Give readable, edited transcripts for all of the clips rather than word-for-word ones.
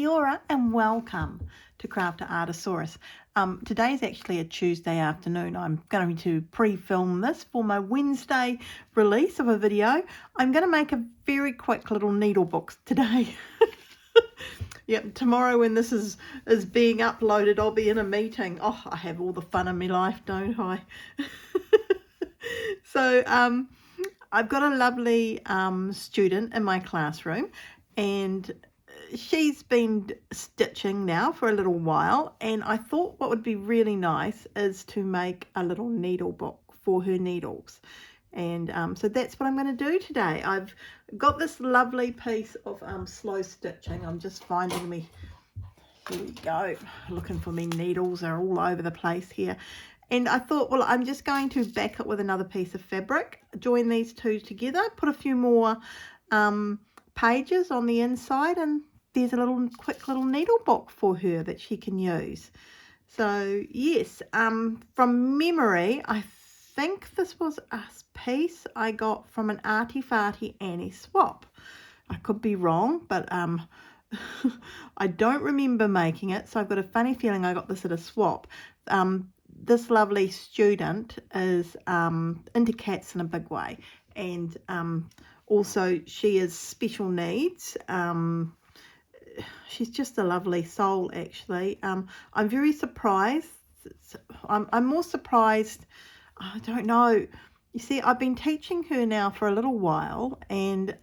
Kia ora and welcome to Crafter Artosaurus. Today is actually a Tuesday afternoon. I'm going to pre-film this for my Wednesday release of a video. I'm going to make a very quick little needle book today. Yep, tomorrow when this is being uploaded, I'll be in a meeting. Oh, I have all the fun in my life, don't I? So I've got a lovely student in my classroom, and she's been stitching now for a little while, and I thought what would be really nice is to make a little needle book for her needles. And so that's what I'm going to do today. I've got this lovely piece of slow stitching. I'm just finding me, here we go, looking for me needles. Are all over the place here. And I thought, well, I'm just going to back it with another piece of fabric, join these two together, put a few more pages on the inside, and there's a little quick little needle book for her that she can use. So yes, from memory, I think this was a piece I got from an Arty Farty Annie swap. I could be wrong, but I don't remember making it, so I've got a funny feeling I got this at a swap. This lovely student is into cats in a big way, and also she is special needs. She's just a lovely soul, actually. I'm very surprised. I'm more surprised, I don't know. You see, I've been teaching her now for a little while, and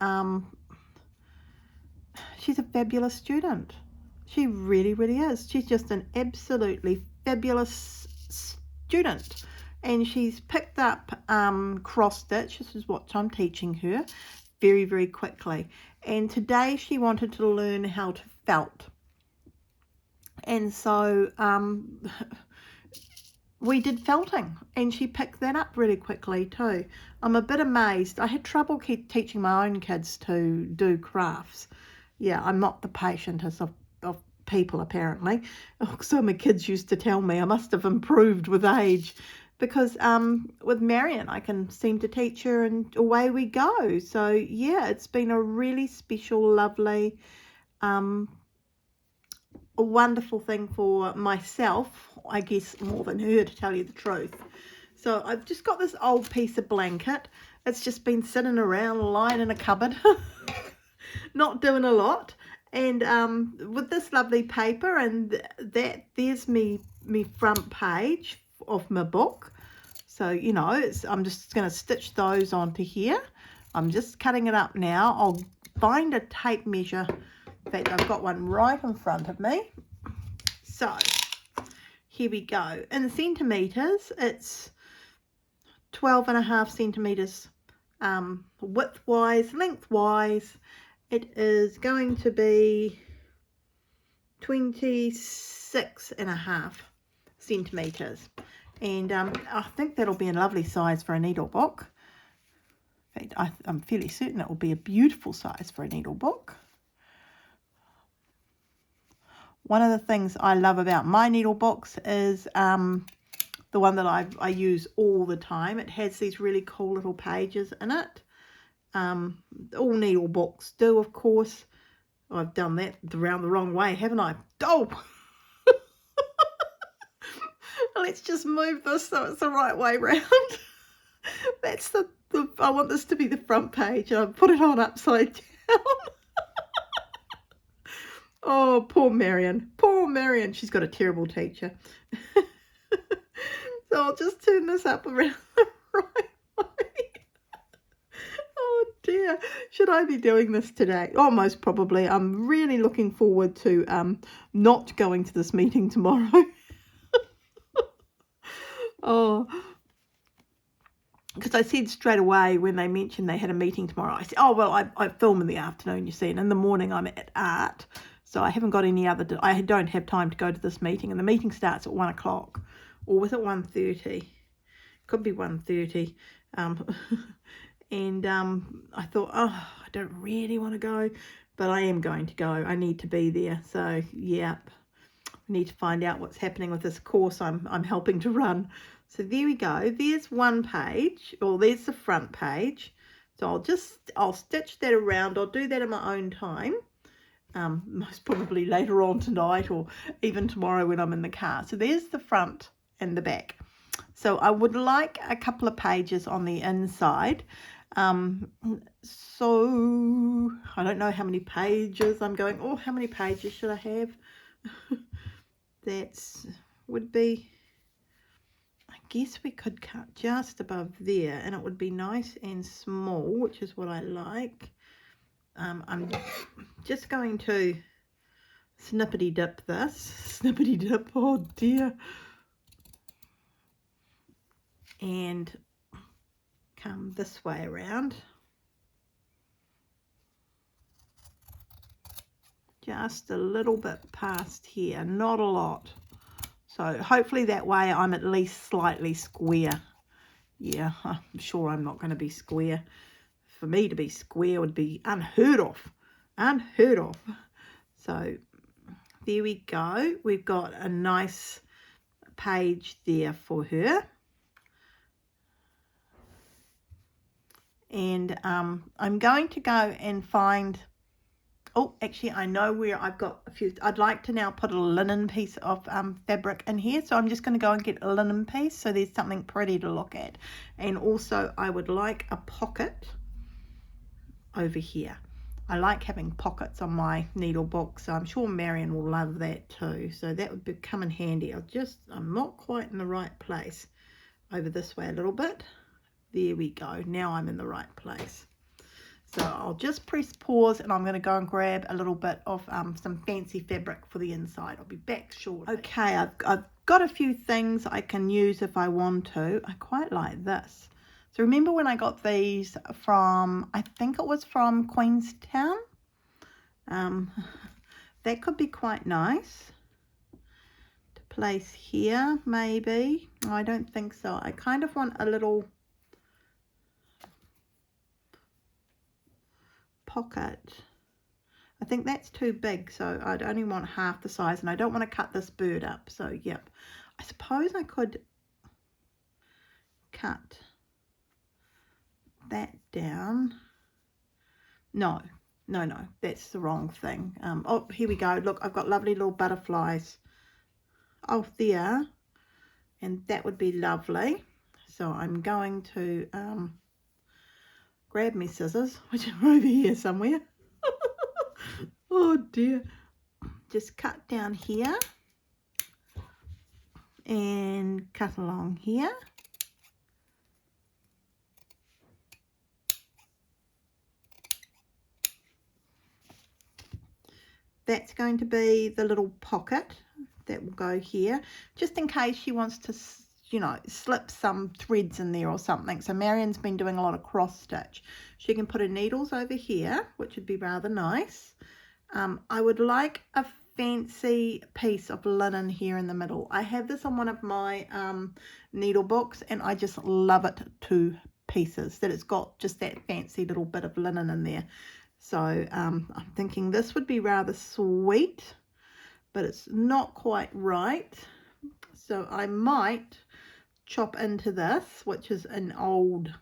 she's a fabulous student. She really, really is. She's just an absolutely fabulous student, and she's picked up cross stitch. This is what I'm teaching her very, very quickly. And today she wanted to learn how to felt, and so we did felting, and she picked that up really quickly too. I'm a bit amazed. I had trouble teaching my own kids to do crafts. Yeah, I'm not the patientest of people, apparently. So my kids used to tell me I must have improved with age, because with Marion I can seem to teach her and away we go. So yeah, it's been a really special, lovely, a wonderful thing for myself, I guess, more than her, to tell you the truth. So I've just got this old piece of blanket. It's just been sitting around, lying in a cupboard, not doing a lot. And with this lovely paper, and there's me front page of my book. So, you know, I'm just going to stitch those onto here. I'm just cutting it up now. I'll find a tape measure. In fact, I've got one right in front of me. So here we go. In centimetres, it's 12.5 centimetres width-wise. Lengthwise, it is going to be 26.5 centimetres. And I think that'll be a lovely size for a needle book. In fact, I'm fairly certain it will be a beautiful size for a needle book. One of the things I love about my needle books is the one that I use all the time. It has these really cool little pages in it. All needle books do, of course. I've done that around the wrong way, haven't I? Oh! Let's just move this so it's the right way round. That's I want this to be the front page, and I put it on upside down. Oh, poor Marion. Poor Marion. She's got a terrible teacher. So I'll just turn this up around the right way. Oh dear. Should I be doing this today? Oh, most probably. I'm really looking forward to not going to this meeting tomorrow. Oh, because I said straight away when they mentioned they had a meeting tomorrow, I said, oh, well, I film in the afternoon, you see, and in the morning I'm at art, so I haven't got any other, I don't have time to go to this meeting, and the meeting starts at 1 o'clock, or was it 1:30? Could be 1:30. And I thought, oh, I don't really want to go, but I am going to go. I need to be there. So, yep, I need to find out what's happening with this course I'm helping to run. So there we go. There's one page, or there's the front page. So I'll stitch that around. I'll do that in my own time. most probably later on tonight or even tomorrow when I'm in the car. So there's the front and the back. So I would like a couple of pages on the inside. So I don't know how many pages I'm going. Oh, how many pages should I have? That's would be, I guess we could cut just above there and it would be nice and small, which is what I like. I'm just going to snippety dip this. Snippety dip, oh dear. And come this way around. Just a little bit past here, not a lot. So hopefully that way I'm at least slightly square. Yeah, I'm sure I'm not going to be square. For me to be square would be unheard of. Unheard of. So there we go. We've got a nice page there for her. And I'm going to go and find, oh, actually I know where I've got a few. I'd like to now put a linen piece of fabric in here, so I'm just going to go and get a linen piece so there's something pretty to look at. And also I would like a pocket over here. I like having pockets on my needle book, so I'm sure Marion will love that too, so that would come in handy. I'm not quite in the right place. Over this way a little bit. There we go. Now I'm in the right place. So I'll just press pause and I'm going to go and grab a little bit of some fancy fabric for the inside. I'll be back shortly. Okay, I've got a few things I can use if I want to. I quite like this. So remember when I got these from, I think it was from Queenstown? That could be quite nice to place here, maybe. No, I don't think so. I kind of want a little pocket. I think that's too big, so I'd only want half the size, and I don't want to cut this bird up. So yep, I suppose I could cut that down. No, that's the wrong thing. Oh, here we go. Look, I've got lovely little butterflies off there, and that would be lovely. So I'm going to grab me scissors, which are over here somewhere. Oh dear. Just cut down here and cut along here. That's going to be the little pocket that will go here, just in case she wants to, you know, slip some threads in there or something. So Marion's been doing a lot of cross stitch. She can put her needles over here, which would be rather nice. I would like a fancy piece of linen here in the middle. I have this on one of my needle books and I just love it to pieces, that it's got just that fancy little bit of linen in there. So I'm thinking this would be rather sweet, but it's not quite right. So I might chop into this, which is an old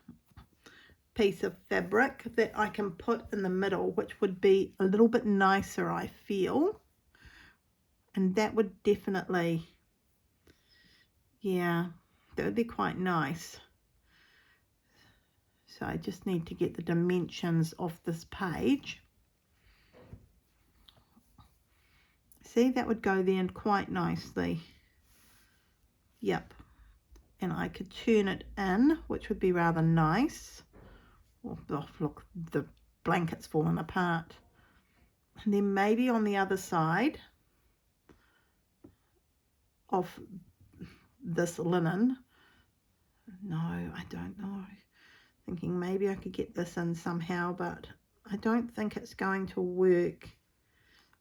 piece of fabric that I can put in the middle, which would be a little bit nicer, I feel. And that would definitely, yeah, that would be quite nice. So I just need to get the dimensions of this page. See, that would go there quite nicely. Yep. And I could turn it in, which would be rather nice. Oh, look, the blanket's fallen apart. And then maybe on the other side of this linen, no, I don't know. Thinking maybe I could get this in somehow, but I don't think it's going to work.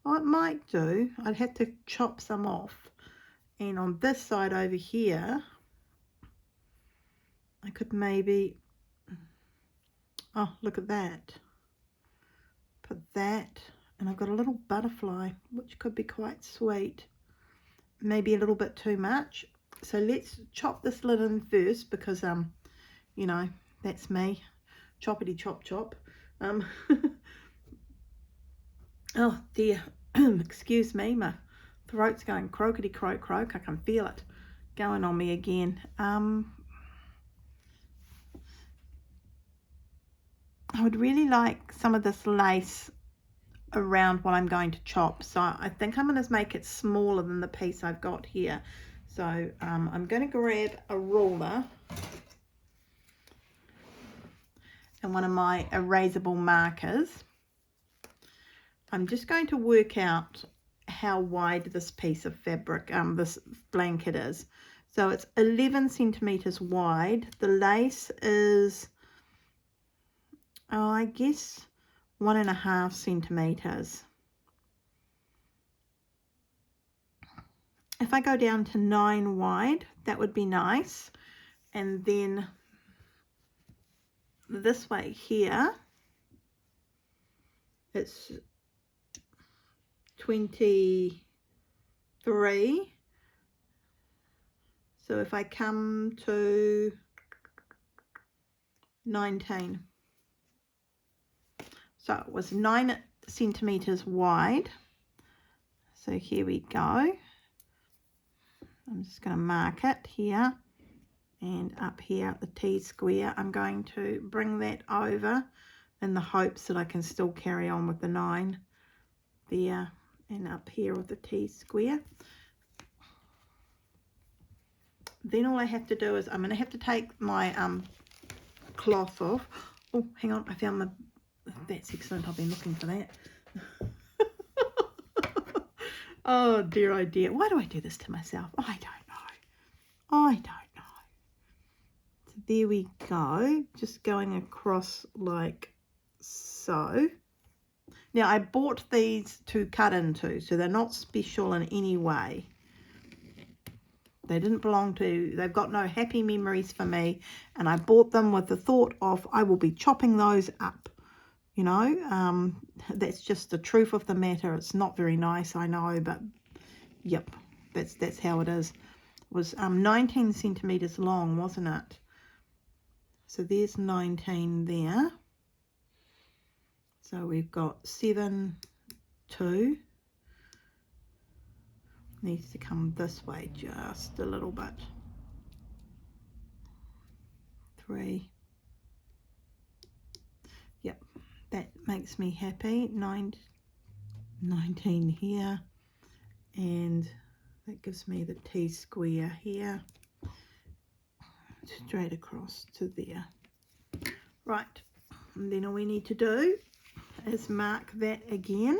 Oh, it might do. I'd have to chop some off. And on this side over here, I could maybe, oh, look at that. Put that, and I've got a little butterfly, which could be quite sweet. Maybe a little bit too much. So let's chop this linen first, because, you know, that's me. Choppity chop chop. Oh dear, excuse me, my throat's going croakety croak croak. I can feel it going on me again. I would really like some of this lace around what I'm going to chop, so I think I'm going to make it smaller than the piece I've got here. So I'm going to grab a ruler and one of my erasable markers. I'm just going to work out how wide this piece of fabric, this blanket is. So it's 11 centimeters wide. The lace is, oh, I guess 1.5 centimeters. If I go down to 9 wide, that would be nice. And then this way here, it's 23. So if I come to 19, so it was 9 centimeters wide. So here we go. I'm just going to mark it here and up here at the T-square. I'm going to bring that over in the hopes that I can still carry on with the 9 there and up here with the T-square. Then all I have to do is I'm going to have to take my cloth off. Oh, hang on, I found my, that's excellent, I've been looking for that. Oh dear, oh dear. Why do I do this to myself? I don't know. I don't know. So there we go. Just going across like so. Now I bought these to cut into, so they're not special in any way. They didn't belong to, they've got no happy memories for me. And I bought them with the thought of I will be chopping those up. You know, that's just the truth of the matter. It's not very nice, I know, but yep, that's how it is. It was 19 centimeters long, wasn't it? So there's 19 there. So we've got 7, 2. Needs to come this way just a little bit. 3. Yep, that makes me happy. 19 here, and that gives me the T-square here, straight across to there. Right, and then all we need to do is mark that again.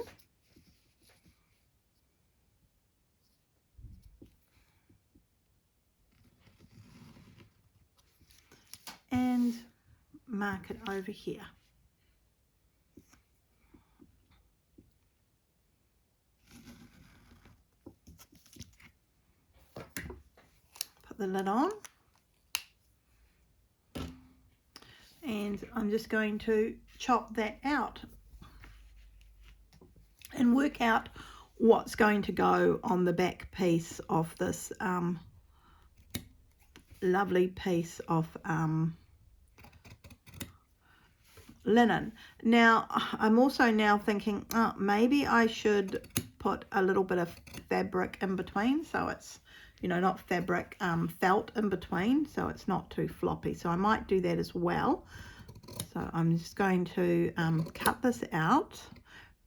And mark it over here. Put the lid on. And I'm just going to chop that out and work out what's going to go on the back piece of this lovely piece of linen. Now I'm also now thinking, oh, maybe I should put a little bit of fabric in between, so it's, you know, not fabric, felt in between, so it's not too floppy. So I might do that as well. So I'm just going to cut this out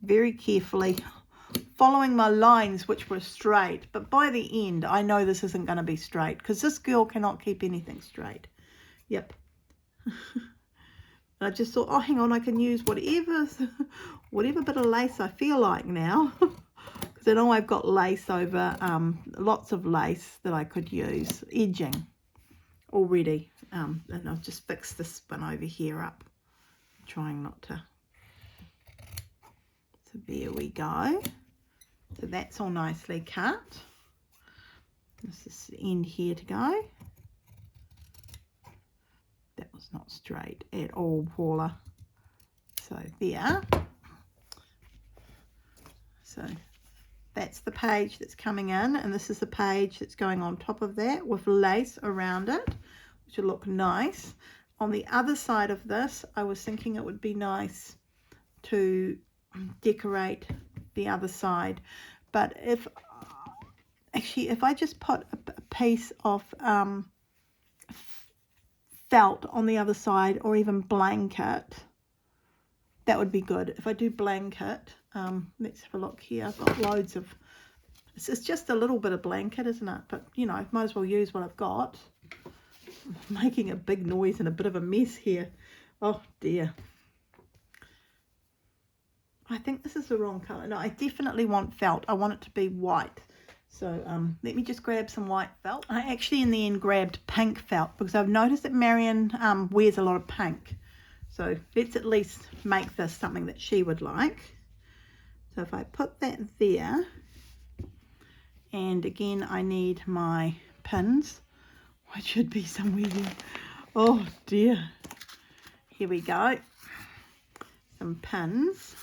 very carefully, following my lines, which were straight. But by the end, I know this isn't going to be straight, because this girl cannot keep anything straight. Yep. I just thought, oh, hang on, I can use whatever bit of lace I feel like now. Because I know I've got lace over, lots of lace that I could use, edging already. And I'll just fix this one over here up, trying not to. So there we go. So that's all nicely cut. This is the end here to go. That was not straight at all, Paula. So there. So that's the page that's coming in, and this is the page that's going on top of that with lace around it, which will look nice. On the other side of this, I was thinking it would be nice to decorate the other side. But if I just put a piece of felt on the other side, or even blanket, that would be good. If I do blanket, let's have a look here. I've got loads of, it's just a little bit of blanket, isn't it? But you know, might as well use what I've got. I'm making a big noise and a bit of a mess here. Oh dear. I think this is the wrong colour. No, I definitely want felt. I want it to be white. So let me just grab some white felt. I actually in the end grabbed pink felt because I've noticed that Marion wears a lot of pink. So let's at least make this something that she would like. So if I put that there, and again I need my pins, which should be somewhere there. Oh dear. Here we go. Some pins.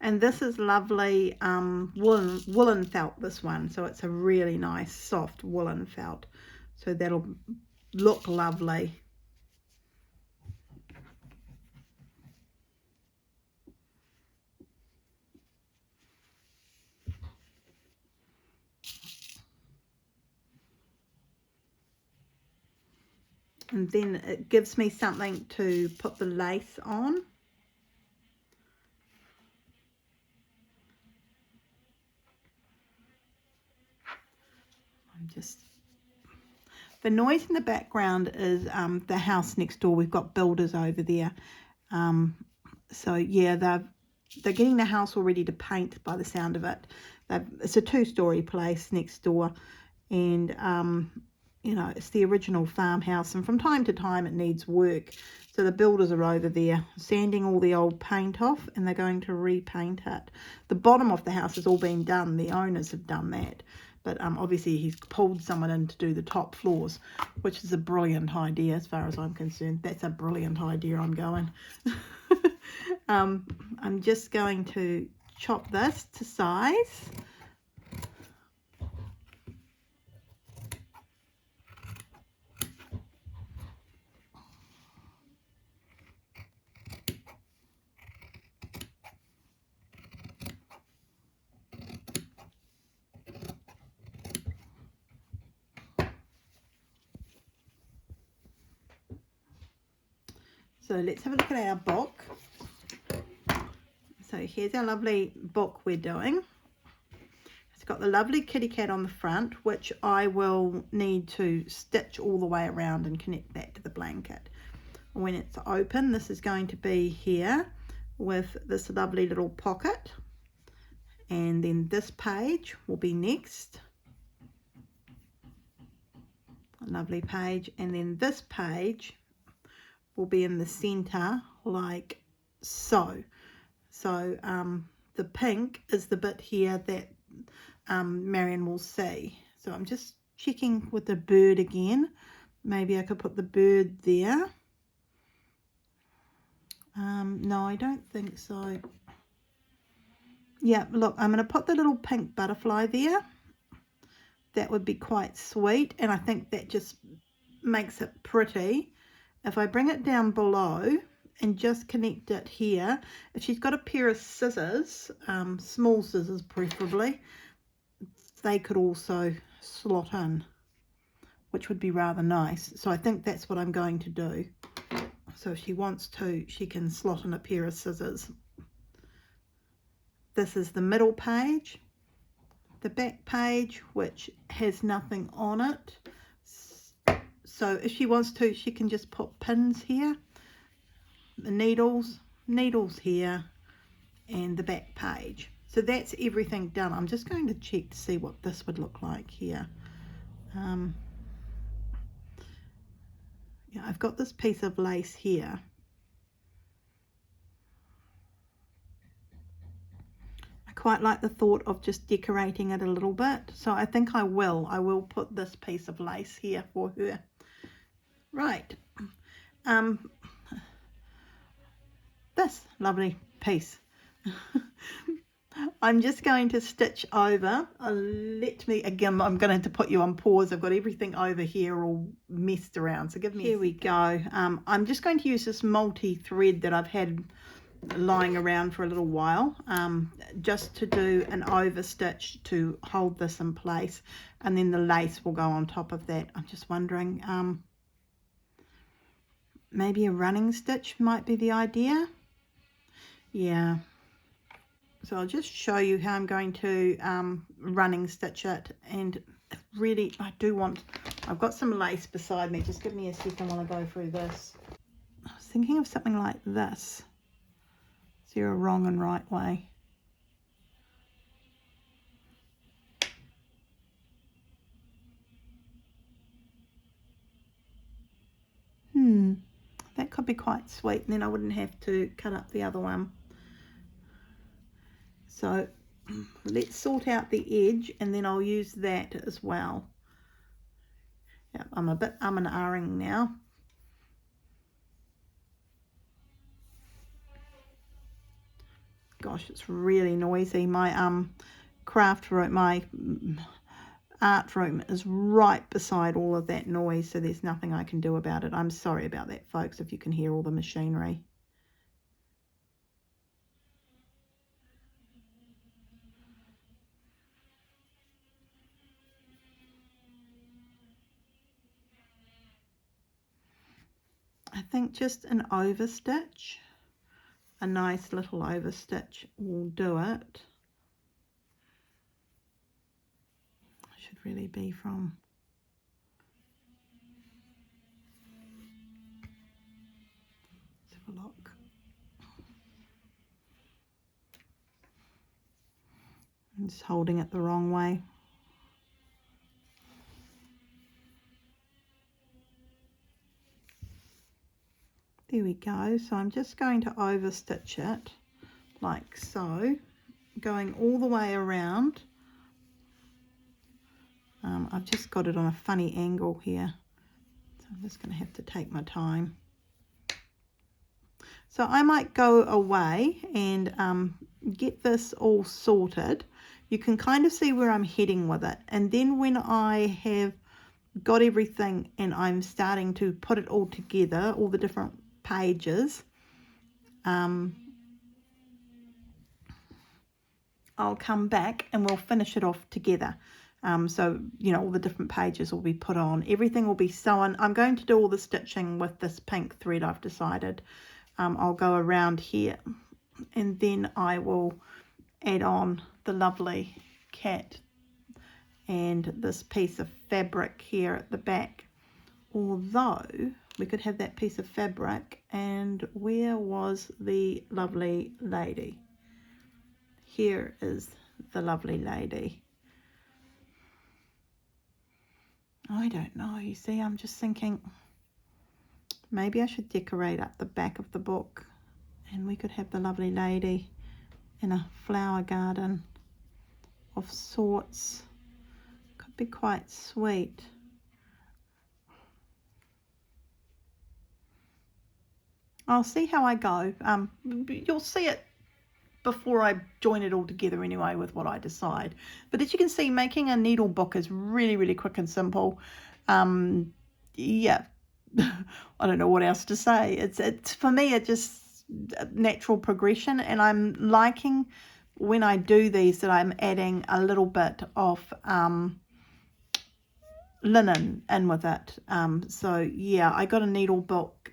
And this is lovely woolen felt, this one. So it's a really nice soft woolen felt. So that'll look lovely. And then it gives me something to put the lace on. The noise in the background is the house next door. We've got builders over there. So yeah, they're getting the house all ready to paint by the sound of it. It's a 2-story place next door, and you know, it's the original farmhouse, and from time to time it needs work. So the builders are over there sanding all the old paint off, and they're going to repaint it. The bottom of the house has all been done. The owners have done that. But obviously he's pulled someone in to do the top floors, which is a brilliant idea as far as I'm concerned. That's a brilliant idea. I'm going. I'm just going to chop this to size. So let's have a look at our book. So here's our lovely book we're doing. It's got the lovely kitty cat on the front, which I will need to stitch all the way around and connect that to the blanket. When it's open, this is going to be here with this lovely little pocket. And then this page will be next. A lovely page. And then this page will be in the center like so. So the pink is the bit here that Marion will see. So I'm just checking with the bird again. Maybe I could put the bird there. No, I don't think so. Yeah, look, I'm going to put the little pink butterfly there. That would be quite sweet, and I think that just makes it pretty. If I bring it down below and just connect it here, if she's got a pair of scissors, small scissors preferably, they could also slot in, which would be rather nice. So I think that's what I'm going to do. So if she wants to, she can slot in a pair of scissors. This is the middle page. The back page, which has nothing on it. So if she wants to, she can just put pins here, the needles here, and the back page. So that's everything done. I'm just going to check to see what this would look like here. Yeah, I've got this piece of lace here. I quite like the thought of just decorating it a little bit. So I think I will put this piece of lace here for her. Right. This lovely piece. I'm just going to stitch over. Again, I'm going to have to put you on pause. I've got everything over here all messed around, so give me Here we go. I'm just going to use this multi-thread that I've had lying around for a little while, just to do an over stitch to hold this in place, and then the lace will go on top of that. I'm just wondering, maybe a running stitch might be the idea. Yeah. So I'll just show you how I'm going to running stitch it, and really I've got some lace beside me. Just give me a second while I go through this. I was thinking of something like this. Is there a wrong and right way? That could be quite sweet, and then I wouldn't have to cut up the other one. So let's sort out the edge, and then I'll use that as well. Yeah, I'm a bit and ahhing now. Gosh, it's really noisy. My craft room, my art room is right beside all of that noise, so there's nothing I can do about it. I'm sorry about that, folks, if you can hear all the machinery. I think just an overstitch, a nice little overstitch will do it. Should really be from let's have a look. I'm just holding it the wrong way. There we go. So I'm just going to overstitch it like so, going all the way around. I've just got it on a funny angle here, so I'm just going to have to take my time. So I might go away and get this all sorted. You can kind of see where I'm heading with it, and then when I have got everything and I'm starting to put it all together, all the different pages, I'll come back and we'll finish it off together. So, you know, all the different pages will be put on. Everything will be sewn. I'm going to do all the stitching with this pink thread, I've decided. I'll go around here, and then I will add on the lovely cat and this piece of fabric here at the back. Although we could have that piece of fabric, and where was the lovely lady? Here is the lovely lady. I don't know, you see, I'm just thinking maybe I should decorate up the back of the book, and we could have the lovely lady in a flower garden of sorts. Could be quite sweet. I'll see how I go. You'll see it before I join it all together anyway with what I decide. But as you can see, making a needle book is really, really quick and simple. Yeah, I don't know what else to say. It's for me, it's just a natural progression, and I'm liking when I do these that I'm adding a little bit of linen in with it. So yeah, I got a needle book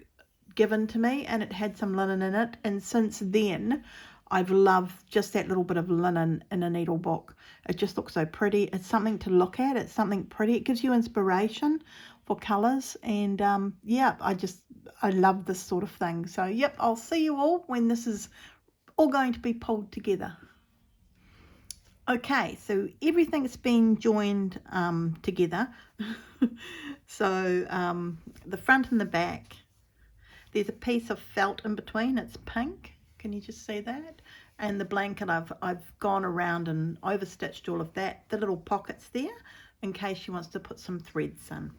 given to me and it had some linen in it, and since then I've loved just that little bit of linen in a needle book. It just looks so pretty. It's something to look at. It's something pretty. It gives you inspiration for colours, and yeah, I love this sort of thing. So yep, I'll see you all when this is all going to be pulled together. Okay, so everything's been joined together. So the front and the back, there's a piece of felt in between. It's pink. Can you just see that? And the blanket, I've gone around and overstitched all of that. The little pockets there, in case she wants to put some threads in.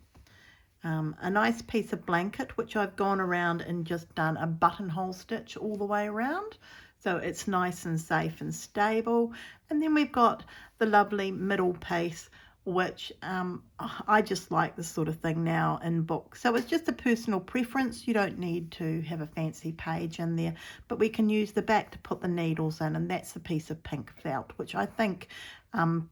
A nice piece of blanket, which I've gone around and just done a buttonhole stitch all the way around. so it's nice and safe and stable. And then we've got the lovely middle piece, which I just like this sort of thing now in books. So it's just a personal preference. You don't need to have a fancy page in there, but we can use the back to put the needles in, and that's a piece of pink felt, which I think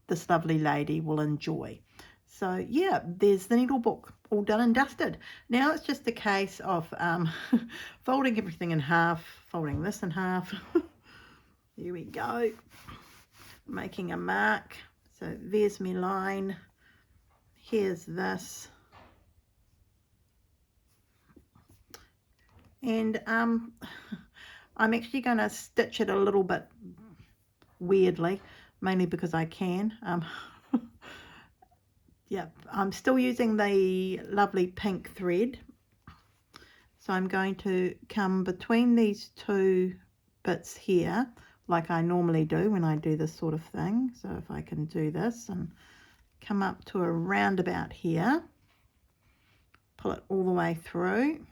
this lovely lady will enjoy. So yeah, there's the needle book all done and dusted. Now it's just a case of folding everything in half, folding this in half. Here we go, making a mark. So there's my line, here's this, and I'm actually going to stitch it a little bit weirdly, mainly because I can. Yeah, I'm still using the lovely pink thread, so I'm going to come between these two bits here like I normally do when I do this sort of thing. So if I can do this and come up to a roundabout here, pull it all the way through,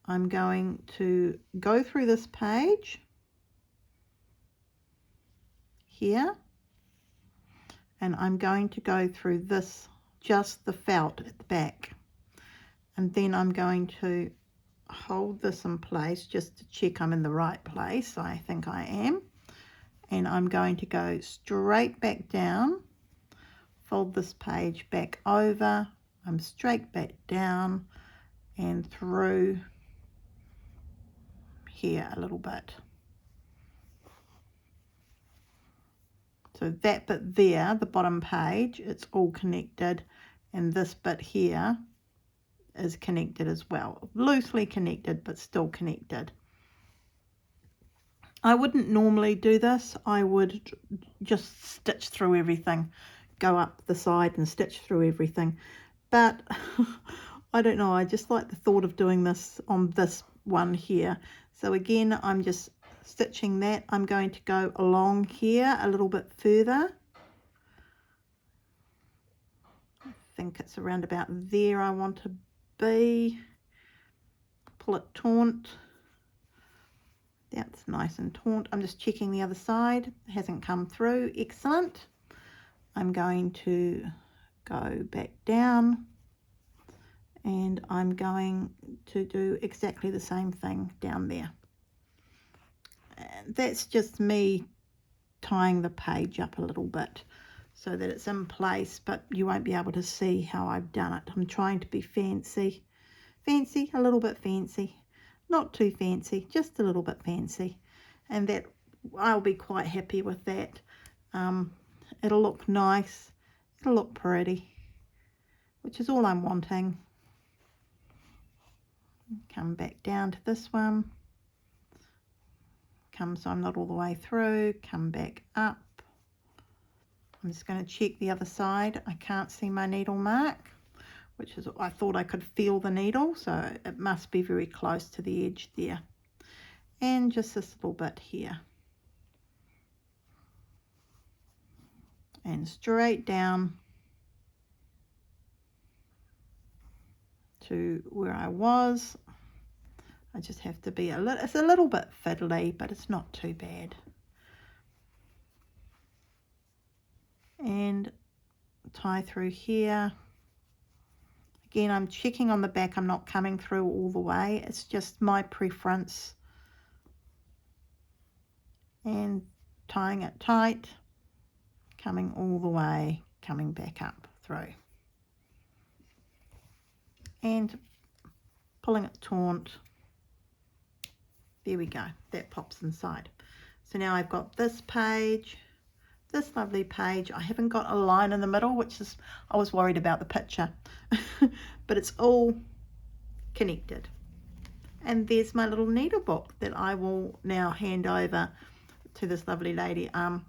I'm going to go through this page here, and I'm going to go through this, just the felt at the back, and then I'm going to hold this in place just to check I'm in the right place. I think I am, and I'm going to go straight back down, fold this page back over, I'm straight back down and through here a little bit. So that bit there, the bottom page, it's all connected, and this bit here is connected as well. Loosely connected, but still connected. I wouldn't normally do this. I would just stitch through everything, go up the side and stitch through everything. But I don't know, I just like the thought of doing this on this one here. So again, I'm just stitching that. I'm going to go along here a little bit further. I think it's around about there I want to be. Pull it taut. That's nice and taut. I'm just checking the other side. It hasn't come through. Excellent. I'm going to go back down, and I'm going to do exactly the same thing down there. And that's just me tying the page up a little bit so that it's in place, but you won't be able to see how I've done it. I'm trying to be fancy, a little bit fancy, not too fancy, just a little bit fancy, and that I'll be quite happy with that. It'll look nice, it'll look pretty, which is all I'm wanting. Come back down to this one, come so I'm not all the way through, come back up. I'm just going to check the other side. I can't see my needle mark, which is, I thought I could feel the needle, so it must be very close to the edge there. And just this little bit here. And straight down to where I was. I just have to be it's a little bit fiddly, but it's not too bad. And tie through here. Again, I'm checking on the back, I'm not coming through all the way, it's just my preference. And tying it tight, coming all the way, coming back up through. And pulling it taut. There we go, that pops inside. So now I've got this page, this lovely page. I haven't got a line in the middle, which is, I was worried about the picture, but it's all connected. And there's my little needle book that I will now hand over to this lovely lady. I'm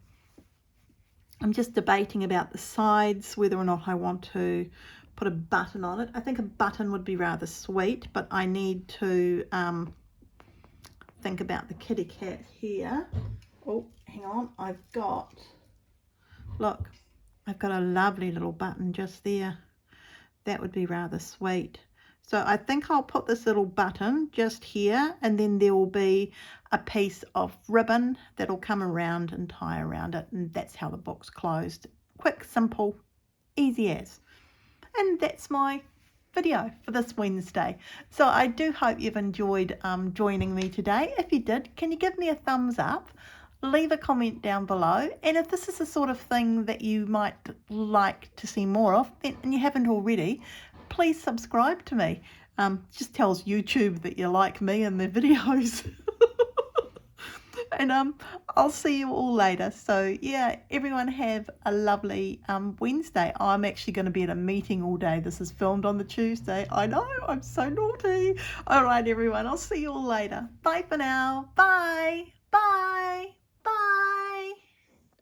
just debating about the sides, whether or not I want to put a button on it. I think a button would be rather sweet, but I need to think about the kitty cat here. Oh, hang on, look, I've got a lovely little button just there. That would be rather sweet, So I think I'll put this little button just here, and then there will be a piece of ribbon that'll come around and tie around it, and that's how the book's closed. Quick, simple, easy as. And that's my video for this Wednesday. So I do hope you've enjoyed joining me today. If you did, can you give me a thumbs up? Leave a comment down below, and if this is the sort of thing that you might like to see more of, then, and you haven't already, please subscribe to me. Just tells YouTube that you like me and the videos. And I'll see you all later. So yeah, everyone have a lovely Wednesday. I'm actually going to be at a meeting all day. This is filmed on the Tuesday. I know, I'm so naughty. All right, everyone, I'll see you all later. Bye for now. Bye. Bye.